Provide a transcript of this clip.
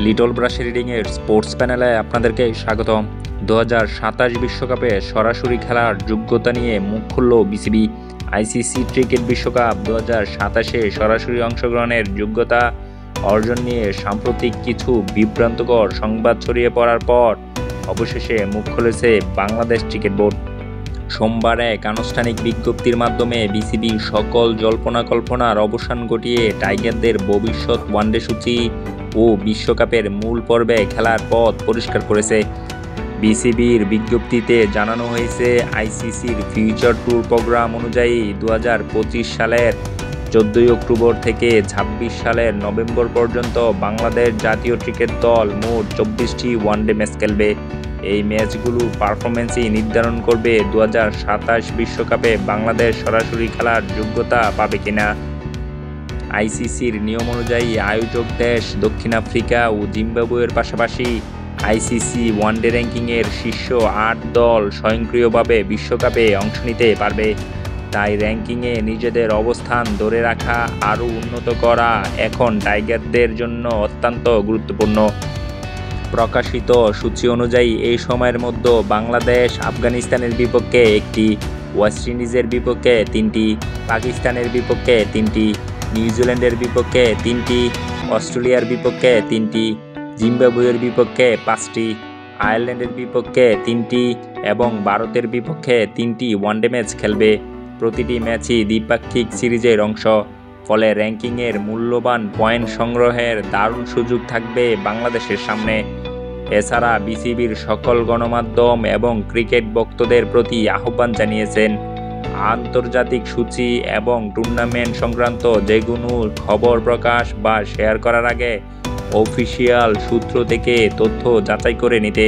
Little brush রিডিংয়ের sports প্যানেলে আপনাদেরকে স্বাগতম। 2027 বিশ্বকাপে সরাসরি খেলার যোগ্যতা নিয়ে মুখ খুলল বিসিবি। আইসিসি ক্রিকেট বিশ্বকাপ 2027-এ সরাসরি অংশগ্রহণের যোগ্যতা অর্জন নিয়ে সাম্প্রতিক কিছু বিভ্রান্তকর সংবাদ ছড়িয়ে পড়ার পর অবশেষে মুখ খুলেছে বাংলাদেশ ক্রিকেট বোর্ড। সোমবার এক আনুষ্ঠানিক বিজ্ঞপ্তির মাধ্যমে বিসিবি সকল জল্পনা কল্পনার অবসান ঘটিয়ে টাইগারদের ভবিষ্যৎ ওয়ানডে সূচি ও বিশ্বকাপের মূল পর্বে খেলার পথ পরিষ্কার করেছে। বিসিবির বিজ্ঞপ্তিতে জানানো হয়েছে, আইসিসির ফিউচার ট্যুর প্রোগ্রাম অনুযায়ী 2025 সালের 14 অক্টোবর থেকে 26 সালের নভেম্বর পর্যন্ত বাংলাদেশ জাতীয় ক্রিকেট দল মোট 24টি ওয়ানডে ম্যাচ খেলবে। এই ম্যাচগুলোর পারফরমেন্সই নির্ধারণ করবে 2027 বিশ্বকাপে বাংলাদেশ সরাসরি খেলার যোগ্যতা পাবে কিনা। আইসিসির নিয়ম অনুযায়ী আয়োজক দেশ দক্ষিণ আফ্রিকা ও জিম্বাবুয়ের পাশাপাশি আইসিসি ওয়ানডে র্যাঙ্কিংয়ের শীর্ষ 8 দল স্বয়ংক্রিয়ভাবে বিশ্বকাপে অংশ নিতে পারবে। তাই র্যাঙ্কিংয়ে নিজেদের অবস্থান ধরে রাখা আরও উন্নত করা এখন টাইগারদের জন্য অত্যন্ত গুরুত্বপূর্ণ। প্রকাশিত সূচি অনুযায়ী এই সময়ের মধ্যে বাংলাদেশ আফগানিস্তানের বিপক্ষে 1টি, ওয়েস্ট ইন্ডিজের বিপক্ষে 3টি, পাকিস্তানের বিপক্ষে 3টি, নিউজিল্যান্ডের বিপক্ষে 3টি, অস্ট্রেলিয়ার বিপক্ষে 3টি, জিম্বাবুয়ের বিপক্ষে 5টি, আয়ারল্যান্ডের বিপক্ষে 3টি এবং ভারতের বিপক্ষে 3টি ওয়ানডে ম্যাচ খেলবে। প্রতিটি ম্যাচই দ্বিপাক্ষিক সিরিজের অংশ। ফলে র্যাঙ্কিংয়ের মূল্যবান পয়েন্ট সংগ্রহের দারুণ সুযোগ থাকবে বাংলাদেশের সামনে। এছাড়া বিসিবির সকল গণমাধ্যম এবং ক্রিকেট ভক্তদের প্রতি আহ্বান জানিয়েছেন, আন্তর্জাতিক সূচি এবং টুর্নামেন্ট সংক্রান্ত যে কোনো খবর প্রকাশ বা শেয়ার করার আগে অফিসিয়াল সূত্র থেকে তথ্য যাচাই করে নিতে।